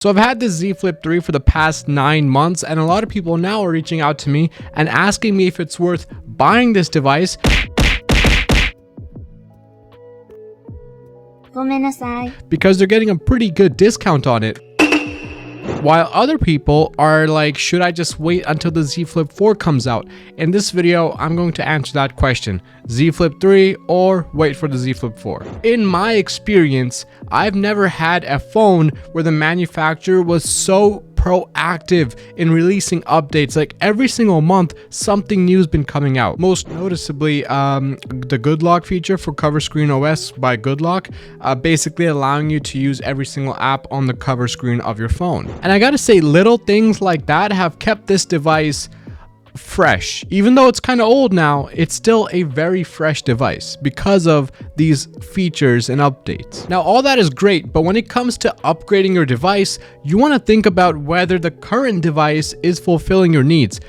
So I've had this Z Flip 3 for the past 9 months, and a lot of people now are reaching out to me and asking me if it's worth buying this device because they're getting a pretty good discount on it. While other people are like, should I just wait until the Z Flip 4 comes out? In this video, I'm going to answer that question. Z Flip 3 or wait for the Z Flip 4. In my experience, I've never had a phone where the manufacturer was so proactive in releasing updates. Like every single month, something new has been coming out. Most noticeably, the Good Lock feature for Cover Screen OS by Good Lock, basically allowing you to use every single app on the cover screen of your phone. And I gotta say, little things like that have kept this device fresh. Even though it's kind of old now, it's still a very fresh device because of these features and updates. Now, all that is great, but when it comes to upgrading your device, you want to think about whether the current device is fulfilling your needs.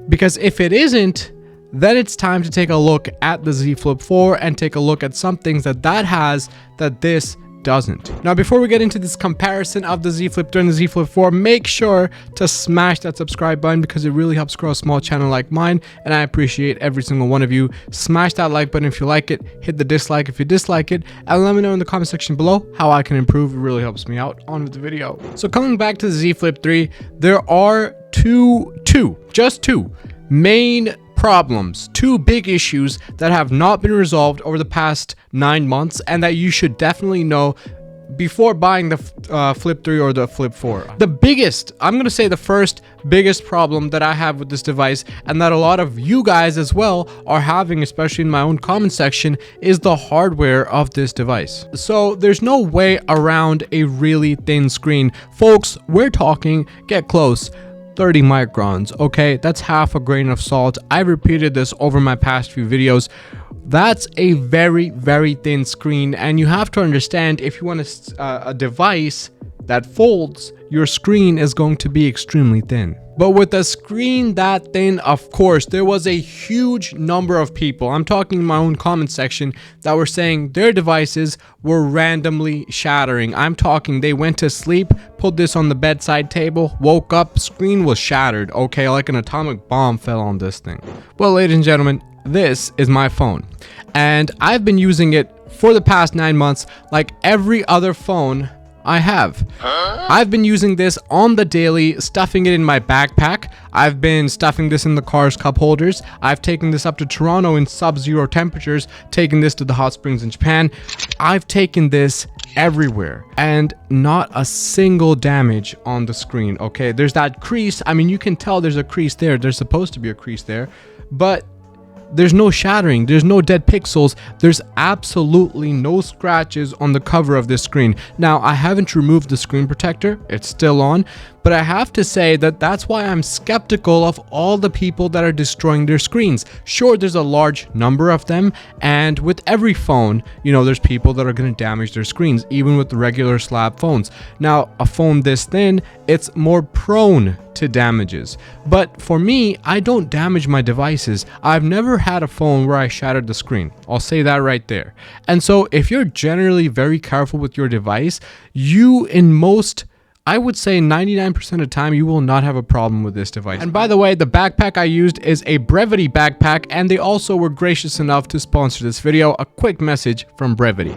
Because if it isn't, then it's time to take a look at the Z Flip 4 and take a look at some things that has that this doesn't. Now, before we get into this comparison of the Z Flip 3 and the Z Flip 4, make sure to smash that subscribe button because it really helps grow a small channel like mine, and I appreciate every single one of you. Smash that like button if you like it, hit the dislike if you dislike it, and let me know in the comment section below how I can improve. It really helps me out. On with the video. So coming back to the Z Flip 3, there are just two main problems, two big issues that have not been resolved over the past 9 months and that you should definitely know before buying the Flip 3 or the Flip 4. The biggest, I'm going to say the first biggest problem that I have with this device, and that a lot of you guys as well are having, especially in my own comment section, is the hardware of this device. So there's no way around a really thin screen. Folks, we're talking, get close, 30 microns, okay? That's half a grain of salt. I've repeated this over my past few videos. That's a very, very thin screen, and you have to understand, if you want a device that folds, your screen is going to be extremely thin. But with a screen that thin, of course, there was a huge number of people, I'm talking in my own comment section, that were saying their devices were randomly shattering. I'm talking they went to sleep, put this on the bedside table, woke up, screen was shattered, okay, like an atomic bomb fell on this thing. Well, ladies and gentlemen, this is my phone, and I've been using it for the past 9 months like every other phone I have. I've been using this on the daily, stuffing it in my backpack. I've been stuffing this in the car's cup holders. I've taken this up to Toronto in sub-zero temperatures, taken this to the hot springs in Japan. I've taken this everywhere and not a single damage on the screen, okay? There's that crease. I mean, you can tell there's a crease there. There's supposed to be a crease there, but there's no shattering, there's no dead pixels, there's absolutely no scratches on the cover of this screen. Now, I haven't removed the screen protector, it's still on, but I have to say that that's why I'm skeptical of all the people that are destroying their screens. Sure, there's a large number of them, and with every phone, you know, there's people that are going to damage their screens, even with the regular slab phones. Now, a phone this thin, it's more prone to damages. But for me, I don't damage my devices. I've never had a phone where I shattered the screen. I'll say that right there. And so if you're generally very careful with your device, you I would say 99% of the time, you will not have a problem with this device. And by the way, the backpack I used is a Brevity backpack, and they also were gracious enough to sponsor this video. A quick message from Brevity.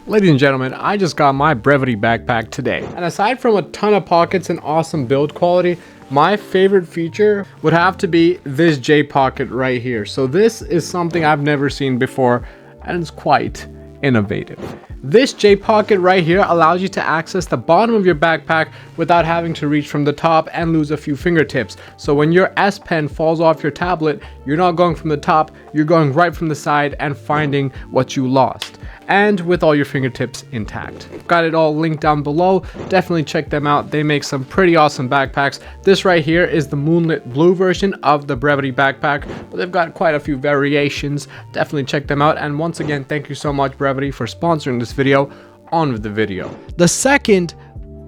Ladies and gentlemen, I just got my Brevity backpack today. And aside from a ton of pockets and awesome build quality, my favorite feature would have to be this J pocket right here. So this is something I've never seen before, and it's quite innovative. This J pocket right here allows you to access the bottom of your backpack without having to reach from the top and lose a few fingertips. So when your S Pen falls off your tablet, you're not going from the top, you're going right from the side and finding what you lost, and with all your fingertips intact. Got it all linked down below. Definitely check them out. They make some pretty awesome backpacks. This right here is the Moonlit Blue version of the Brevity backpack, but they've got quite a few variations. Definitely check them out. And once again, thank you so much, Brevity, for sponsoring this video. On with the video. The second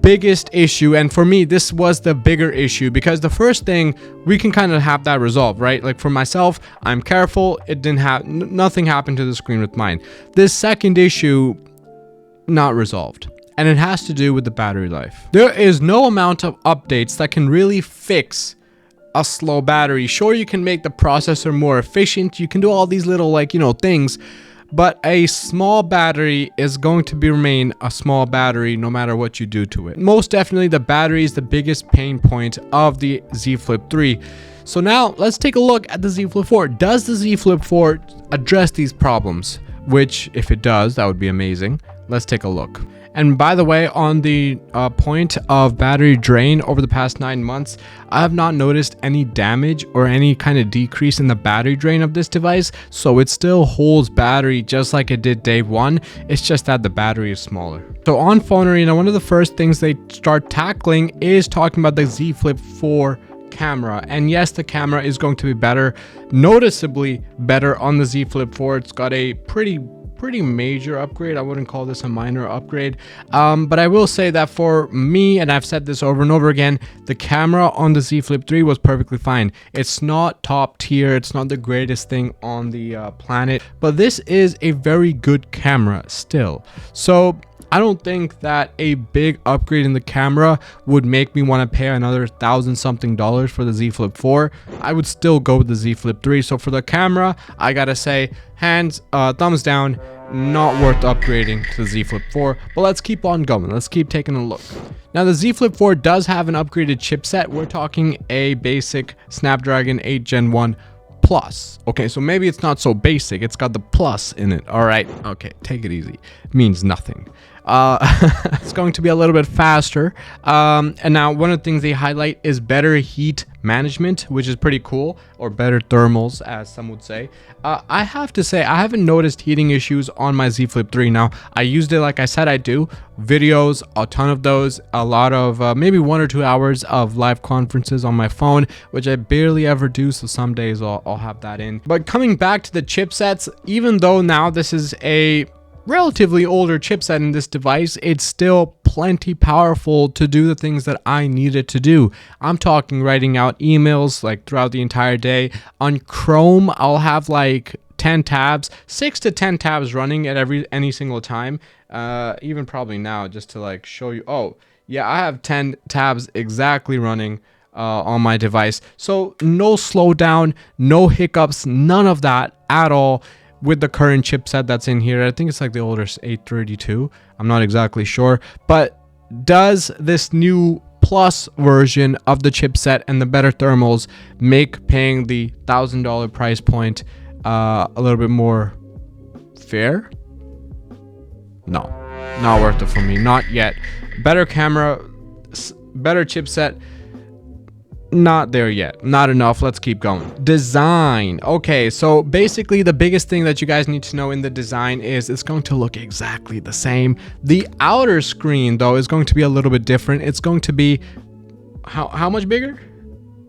biggest issue, and for me this was the bigger issue, because the first thing we can kind of have that resolved, right? Like for myself, I'm careful, it didn't have nothing happened to the screen with mine. This second issue, not resolved. and it has to do with the battery life. There is no amount of updates that can really fix a slow battery. Sure, you can make the processor more efficient, you can do all these little things, but a small battery is going to remain a small battery no matter what you do to it. Most definitely the battery is the biggest pain point of the Z Flip 3. So now let's take a look at the Z Flip 4. Does the Z Flip 4 address these problems? Which, if it does, that would be amazing. Let's take a look. And by the way, on the point of battery drain over the past 9 months, I have not noticed any damage or any kind of decrease in the battery drain of this device. So it still holds battery just like it did day one. It's just that the battery is smaller. So on Phone Arena, one of the first things they start tackling is talking about the Z Flip 4 camera. And yes, the camera is going to be better, noticeably better on the Z Flip 4. It's got a pretty major upgrade. I wouldn't call this a minor upgrade, but I will say that for me, and I've said this over and over again, the camera on the Z Flip 3 was perfectly fine. It's not top tier, it's not the greatest thing on the planet, but this is a very good camera still. So I don't think that a big upgrade in the camera would make me want to pay another $1,000-something for the Z Flip 4. I would still go with the Z Flip 3. So for the camera, I gotta say, thumbs down, not worth upgrading to the Z Flip 4. But let's keep on going. Let's keep taking a look. Now the Z Flip 4 does have an upgraded chipset. We're talking a basic Snapdragon 8 Gen 1 Plus. Okay, so maybe it's not so basic. It's got the plus in it. All right. Okay, take it easy. It means nothing. It's going to be a little bit faster. And now one of the things they highlight is better heat management, which is pretty cool, or better thermals, as some would say. I have to say, I haven't noticed heating issues on my Z Flip 3. Now, I used it like I said I do. Videos, a ton of those, a lot of maybe 1 or 2 hours of live conferences on my phone, which I barely ever do, so some days I'll have that in. But coming back to the chipsets, even though now this is a relatively older chipset in this device, it's still plenty powerful to do the things that I need it to do. I'm talking writing out emails like throughout the entire day. On Chrome, I'll have like 10 tabs, 6 to 10 tabs running at any single time. Even probably now, just to like show you. Oh yeah, I have 10 tabs exactly running on my device. So no slowdown, no hiccups, none of that at all with the current chipset that's in here. I think it's like the older 832. I'm not exactly sure. But does this new plus version of the chipset and the better thermals make paying the $1,000 price point a little bit more fair? No, not worth it for me. Not yet. Better camera, better chipset. Not there yet. Not enough. Let's keep going. Design. Okay, so basically the biggest thing that you guys need to know in the design is it's going to look exactly the same. The outer screen though is going to be a little bit different. It's going to be how much bigger?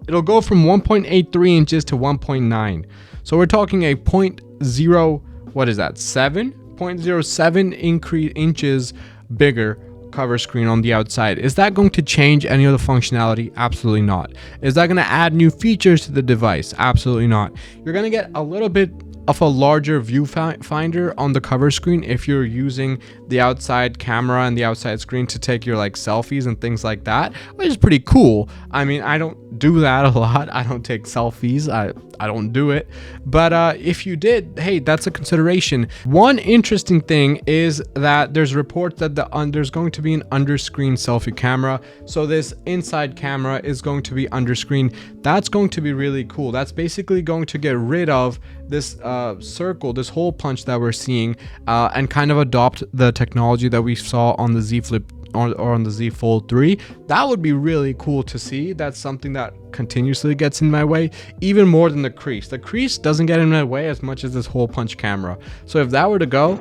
It'll go from 1.83 inches to 1.9. So we're talking a 0.07 inches bigger cover screen on the outside. Is that going to change any of the functionality? Absolutely not. Is that going to add new features to the device? Absolutely not. You're going to get a little bit of a larger viewfinder on the cover screen if you're using the outside camera and the outside screen to take your like selfies and things like that, which is pretty cool. I mean, I don't do that a lot. I don't take selfies. I don't do it. But if you did, hey, that's a consideration. One interesting thing is that there's reports that there's going to be an under-screen selfie camera. So this inside camera is going to be under-screen. That's going to be really cool. That's basically going to get rid of this circle, this hole punch that we're seeing, and kind of adopt the technology that we saw on the Z Flip or on the Z Fold 3. That would be really cool to see. That's something that continuously gets in my way, even more than the crease. The crease doesn't get in my way as much as this hole punch camera. So if that were to go,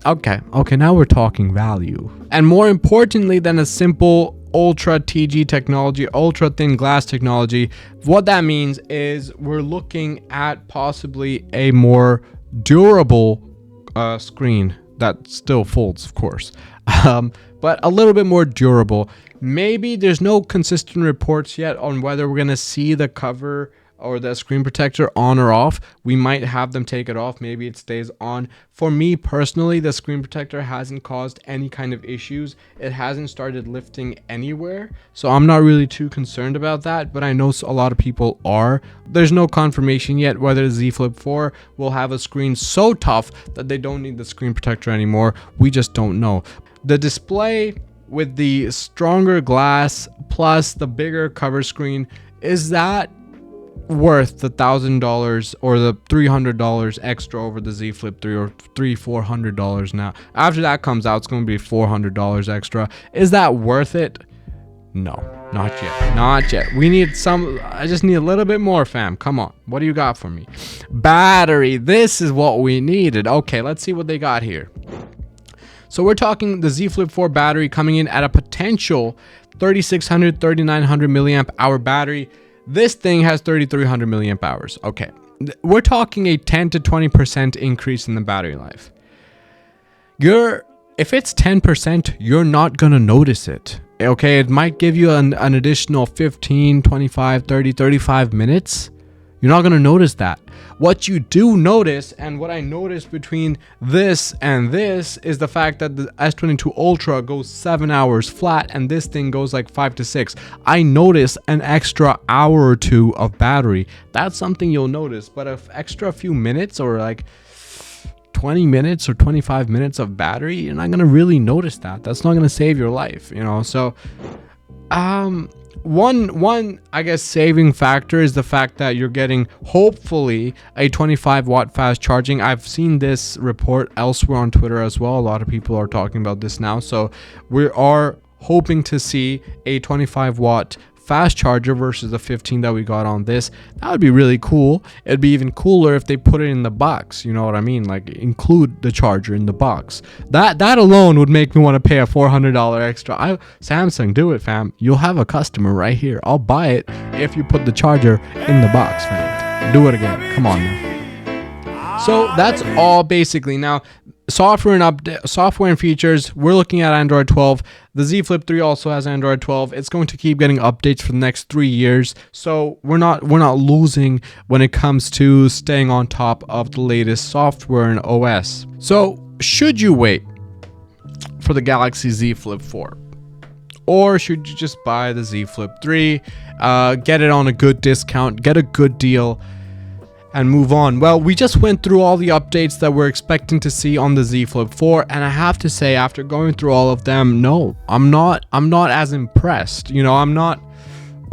okay, now we're talking value. And more importantly than a simple ultra TG technology, ultra thin glass technology, what that means is we're looking at possibly a more durable screen that still folds, of course, but a little bit more durable. Maybe there's no consistent reports yet on whether we're going to see the cover or the screen protector on or off. We might have them take it off. Maybe it stays on. For me personally, the screen protector hasn't caused any kind of issues. It hasn't started lifting anywhere, so I'm not really too concerned about that, but I know a lot of people are. There's no confirmation yet whether the Z Flip 4 will have a screen so tough that they don't need the screen protector anymore. We just don't know. The display with the stronger glass plus the bigger cover screen, is that worth the $1,000 or the $300 extra over the Z Flip 3, or $400 now? After that comes out, it's going to be $400 extra. Is that worth it? No, not yet. Not yet. We need some. I just need a little bit more, fam. Come on. What do you got for me? Battery. This is what we needed. Okay, let's see what they got here. So we're talking the Z Flip 4 battery coming in at a potential 3600, 3900 milliamp hour battery. This thing has 3300 milliamp hours. Okay, we're talking a 10 to 20% increase in the battery life. If it's 10%, you're not gonna notice it. Okay, it might give you an additional 15, 25, 30, 35 minutes. You're not gonna notice that. What you do notice, and what I noticed between this and this, is the fact that the S22 Ultra goes 7 hours flat and this thing goes like 5 to 6. I notice an extra hour or two of battery. That's something you'll notice, but an extra few minutes, or like 20 minutes or 25 minutes of battery, you're not gonna really notice that. That's not gonna save your life, you know. So one I guess saving factor is the fact that you're getting hopefully a 25 watt fast charging. I've seen this report elsewhere on Twitter as well. A lot of people are talking about this now, so we are hoping to see a 25 watt fast charger versus the 15 that we got on this. That would be really cool. It'd be even cooler if they put it in the box, you know what I mean, like include the charger in the box. That alone would make me want to pay a $400 extra. Samsung, do it, fam. You'll have a customer right here. I'll buy it if you put the charger in the box, fam. Do it again. Come on now. So that's all basically. Now, software and features, we're looking at Android 12. The Z Flip 3 also has Android 12. It's going to keep getting updates for the next 3 years, so we're not losing when it comes to staying on top of the latest software and OS. So should you wait for the Galaxy Z Flip 4, or should you just buy the Z Flip 3, get it on a good discount, get a good deal, and move on? Well, we just went through all the updates that we're expecting to see on the Z Flip 4, and I have to say, after going through all of them, no, I'm not as impressed. You know, I'm not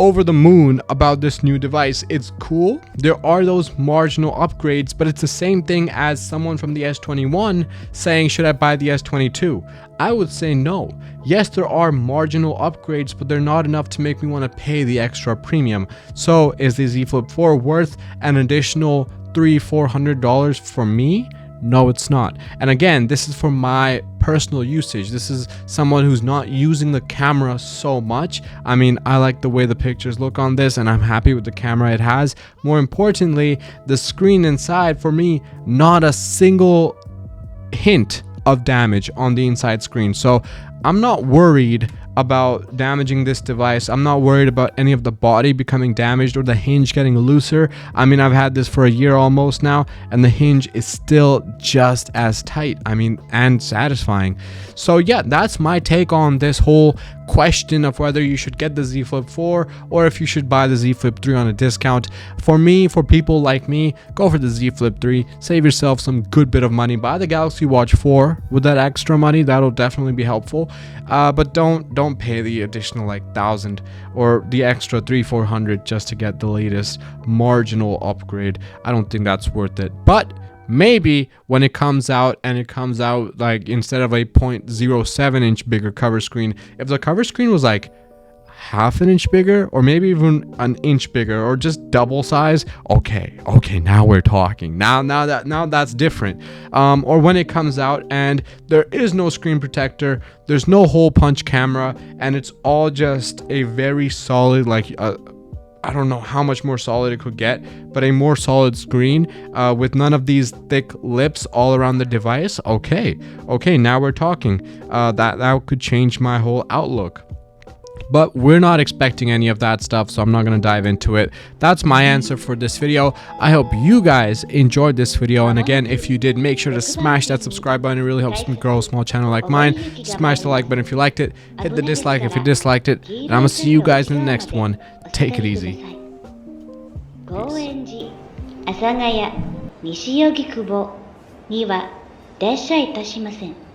over the moon about this new device. It's cool. There are those marginal upgrades, but it's the same thing as someone from the S21 saying, should I buy the S22? I would say no. Yes, there are marginal upgrades, but they're not enough to make me want to pay the extra premium. So is the Z Flip 4 worth an additional $300-400 for me? No, it's not. And again, this is for my personal usage. This is someone who's not using the camera so much. I mean, I like the way the pictures look on this, and I'm happy with the camera it has. More importantly, the screen inside, for me, not a single hint of damage on the inside screen. So I'm not worried about damaging this device. I'm not worried about any of the body becoming damaged or the hinge getting looser. I mean, I've had this for a year almost now, and the hinge is still just as tight, I mean, and satisfying. So yeah, that's my take on this whole question of whether you should get the Z Flip 4 or if you should buy the Z Flip 3 on a discount. For me, for people like me, go for the Z Flip 3. Save yourself some good bit of money. Buy the Galaxy Watch 4 with that extra money. That'll definitely be helpful. But don't pay the additional like 1,000 or the extra 300-400 just to get the latest marginal upgrade. I don't think that's worth it. But maybe when it comes out, and it comes out like instead of a 0.07 inch bigger cover screen, if the cover screen was like half an inch bigger, or maybe even an inch bigger, or just double size, okay, now we're talking. Now that's different. Or when it comes out and there is no screen protector, there's no hole punch camera, and it's all just a very solid, like I don't know how much more solid it could get, but a more solid screen with none of these thick lips all around the device. Okay, now we're talking. That could change my whole outlook. but we're not expecting any of that stuff, so I'm not going to dive into it. That's my answer for this video. I hope you guys enjoyed this video, and again, if you did, make sure to smash that subscribe button. It really helps me grow a small channel like mine. Smash the like button if you liked it, hit the dislike if you disliked it, and I'm gonna see you guys in the next one. Take it easy. 高円寺、阿佐ヶ谷、西荻窪には列車いたしません。